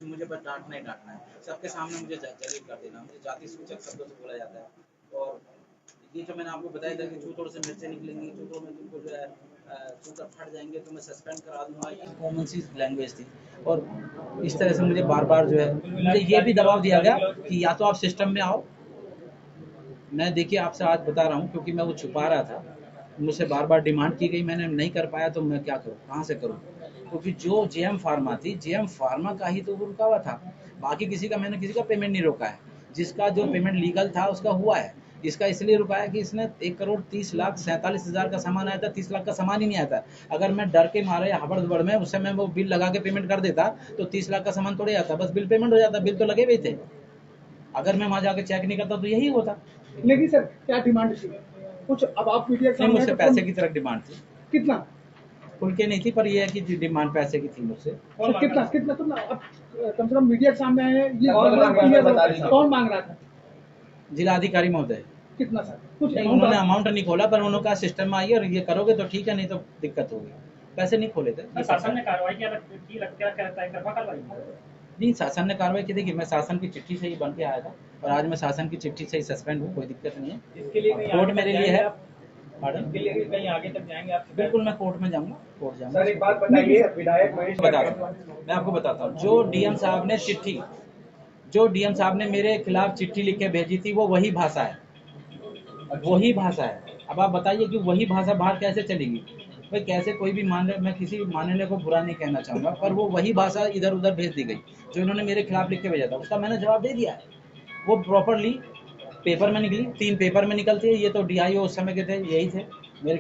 मुझे बस डाँटना ही डाँटना है। सबके सामने मुझे जलील कर देना, मुझे जाति सूचक शब्दों से बोला जाता है। और ये जो मैंने आपको बताया था कि चूतोड़ से मिर्चें निकलेंगी, चूतोड़ में तुमको जो है चूतर फट जाएँगे तो मैं सस्पेंड करा दूँगा, ये कॉमन सी लैंग्वेज थी। और इस तरह से मुझे बार-बार जो है मुझे ये भी दबाव दिया गया कि या तो आप सिस्टम में आओ। मैं देखिए आपसे आज बता रहा हूँ क्योंकि मैं वो छुपा रहा था। मुझसे बार-बार डिमांड की गई, मैंने नहीं कर पाया तो मैं क्या करूँ? कहाँ से करूँ? क्योंकि जो जेएम फार्मा थी, जेएम फार्मा का ही तो वो रुका हुआ था। बाकी किसी का मैंने किसी का पेमेंट नहीं रोका है। जिसका जो पेमेंट लीगल था उसका हुआ है। इसका इसलिए रुका है कि इसने 1,30,47,000 का सामान आया था, 30 लाख का सामान ही नहीं आया था। अगर मैं डर के मारे हड़बड़ में उस समय वो बिल लगा के पेमेंट कर देता तो 30 लाख का सामान थोड़े आता, बस बिल पेमेंट हो जाता, बिल तो लगे हुए थे। अगर मैं वहाँ जाके चेक नहीं करता तो यही होता। लेकिन सर क्या डिमांड थी कुछ? अब आप मीडिया नहीं, मुझसे पैसे की तरफ डिमांड थी। कितना? खुल के नहीं थी, पर ये है कि डिमांड पैसे की थी मुझसे। कितना कितना कितना? अब कम से कम मीडिया के सामने आए हैं, ये कौन मांग रहा था? जिलाधिकारी महोदय। कितना सर? कुछ नहीं, उन्होंने अमाउंट नहीं खोला, पर उन्होंने कहा सिस्टम में आइए और ये करोगे तो ठीक है, नहीं तो दिक्कत होगी। पैसे नहीं खोले थे। शासन ने कार्रवाई क्या कहता है, कार्रवाई? नहीं, शासन ने कार्रवाई की। देखिए, मैं शासन की चिट्ठी से ही बन के आया था और आज मैं शासन की चिट्ठी से ही सस्पेंड हूँ, कोई दिक्कत नहीं है। इसके लिए कोर्ट मेरे लिए है। इसके लिए कहीं आगे तक जाएंगे आप? बिल्कुल, मैं कोर्ट में जाऊँगा, कोर्ट जाऊँगा। सर एक बात बताइए, विधायक महेश मैं आपको बताता हूँ, जो डीएम साहब ने मेरे खिलाफ चिट्ठी लिख के भेजी थी, वो वही भाषा है, वही भाषा है। अब आप बताइए कि वही भाषा बाहर कैसे चलेगी? भाई कैसे कोई भी मैं किसी मानने को बुरा नहीं कहना चाहूँगा, पर वो वही भाषा इधर-उधर भेज दी गई, जो इन्होंने मेरे खिलाफ लिख के भेजा था, उसका मैंने जवाब दे दिया है। वो प्रॉपर्ली पेपर में निकली, 3 पेपर में निकलती है, ये तो डीआईओ उस समय के थे, यही थे मेरे